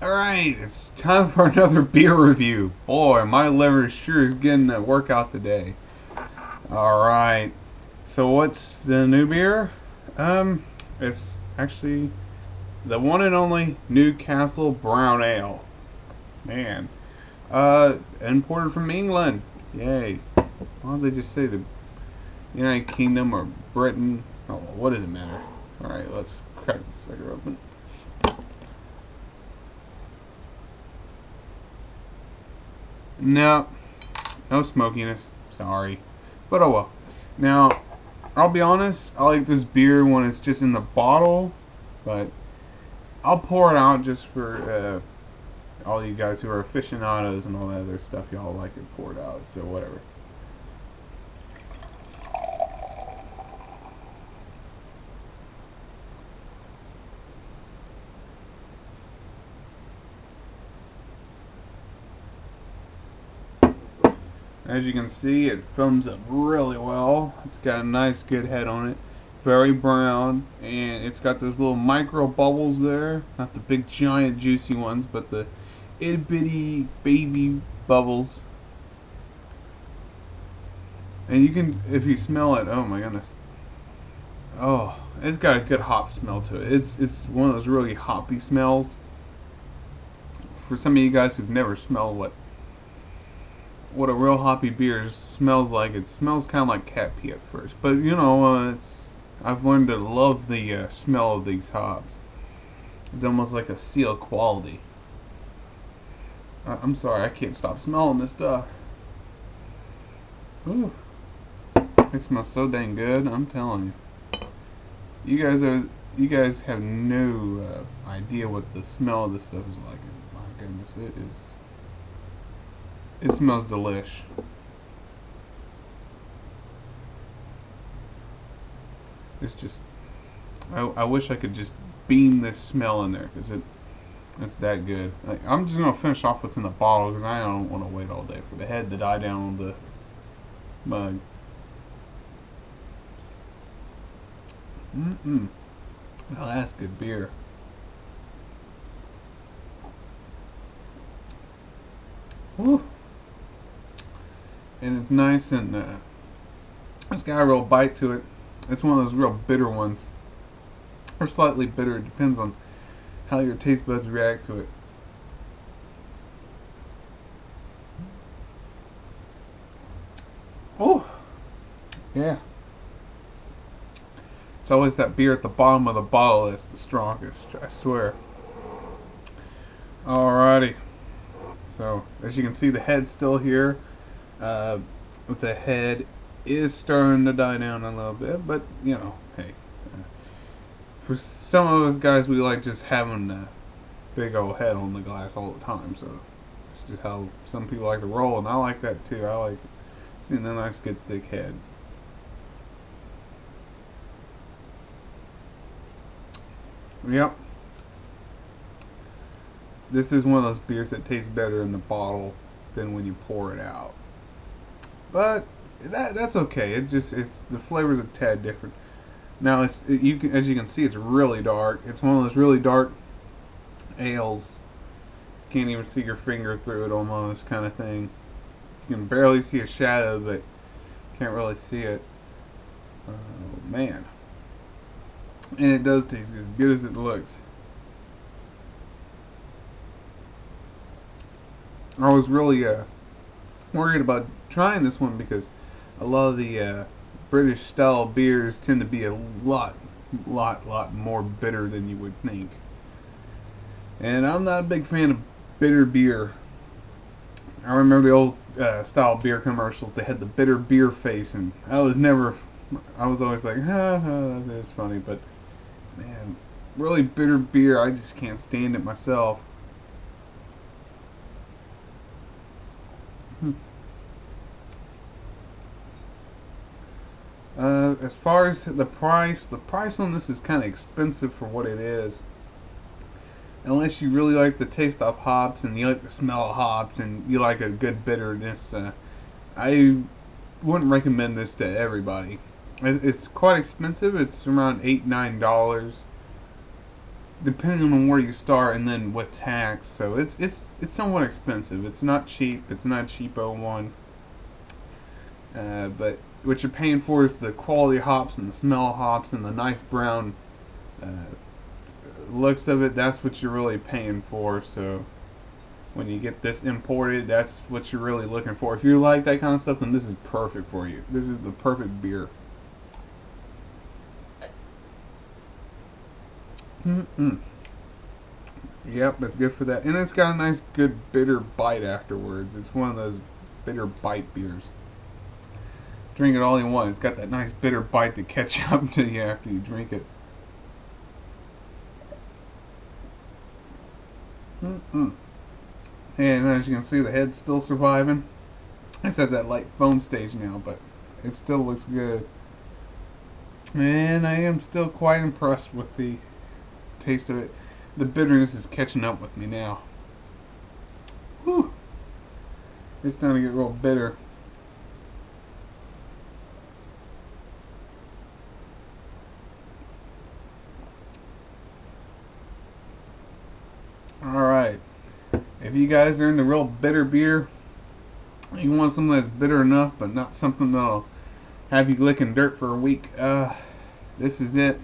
Alright, it's time for another beer review. Boy, my liver sure is getting a workout today. Alright, so what's the new beer? It's actually the one and only NewCastle Brown Ale. Man, imported from England. Yay. Why don't they just say the United Kingdom or Britain? Oh, what does it matter? Alright, let's crack the sucker open. No, no smokiness. Sorry. But oh well. Now, I'll be honest, I like this beer when it's just in the bottle, but I'll pour it out just for all you guys who are aficionados and all that other stuff. Y'all like it poured out, so whatever. As you can see, it films up really well. It's got a nice good head on it. Very brown, and it's got those little micro bubbles there. Not the big giant juicy ones, but the itty bitty baby bubbles. And you can, if you smell it, oh my goodness. Oh, it's got a good hop smell to it. It's one of those really hoppy smells. For some of you guys who've never smelled what a real hoppy beer smells like, it smells kind of like cat pee at first, but you know, I've learned to love the smell of these hops. It's almost like a seal quality. I'm sorry, I can't stop smelling this stuff. Ooh, it smells so dang good. I'm telling you. You guys have no idea what the smell of this stuff is like. My goodness, it smells delish. It's just, I wish I could just beam this smell in there, because it's that good. I'm just going to finish off what's in the bottle, because I don't want to wait all day for the head to die down on the mug. Well, that's good beer. Woo. And it's nice, and it's got a real bite to it. It's one of those real bitter ones, or slightly bitter. It depends on how your taste buds react to it. Oh, yeah. It's always that beer at the bottom of the bottle that's the strongest, I swear. Alrighty. So, as you can see, the head's still here. The head is starting to die down a little bit, but you know, hey, for some of us guys, we like just having a big old head on the glass all the time. So it's just how some people like to roll, and I like that too. I like seeing a nice, good, thick head. Yep. This is one of those beers that tastes better in the bottle than when you pour it out. But that's okay. It's the flavor's a tad different. Now as you can see, it's really dark. It's one of those really dark ales. Can't even see your finger through it, almost, kind of thing. You can barely see a shadow, but can't really see it. Oh man. And it does taste as good as it looks. I was really worried about trying this one, because a lot of the British style beers tend to be a lot more bitter than you would think. And I'm not a big fan of bitter beer. I remember the old style beer commercials. They had the bitter beer face, and I was always like, that's funny, but man, really bitter beer, I just can't stand it myself. As far as the price on this is kind of expensive for what it is. Unless you really like the taste of hops, and you like the smell of hops, and you like a good bitterness, I wouldn't recommend this to everybody. It's quite expensive. It's around $8-9. depending on where you start, and then what tax. So it's somewhat expensive. It's not cheap. It's not cheapo one. But what you're paying for is the quality hops and the smell of hops and the nice brown uh, looks of it. That's what you're really paying for. So when you get this imported, that's what you're really looking for. If you like that kind of stuff, then this is perfect for you. This is the perfect beer. Yep, that's good for that. And it's got a nice, good, bitter bite afterwards. It's one of those bitter bite beers. Drink it all you want. It's got that nice bitter bite to catch up to you after you drink it. And as you can see, the head's still surviving. It's at that light foam stage now, but it still looks good. And I am still quite impressed with the taste of it. The bitterness is catching up with me now. Whew. It's starting to get real bitter. Alright. If you guys are into real bitter beer, you want something that's bitter enough, but not something that'll have you licking dirt for a week, this is it.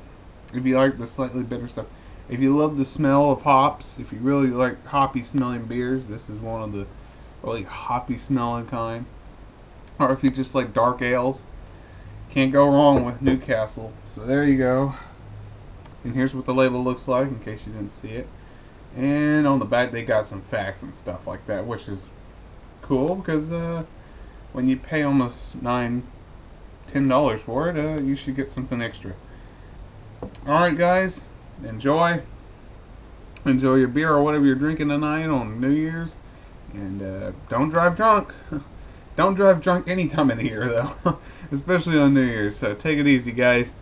If you like the slightly bitter stuff. If you love the smell of hops, if you really like hoppy smelling beers, this is one of the really hoppy smelling kind. Or if you just like dark ales, can't go wrong with NewCastle. So there you go. And here's what the label looks like in case you didn't see it. And on the back they got some facts and stuff like that, which is cool because when you pay almost $10 for it, you should get something extra. Alright guys, enjoy your beer or whatever you're drinking tonight on New Year's, and don't drive drunk. Don't drive drunk any time of the year though, especially on New Year's. So take it easy guys.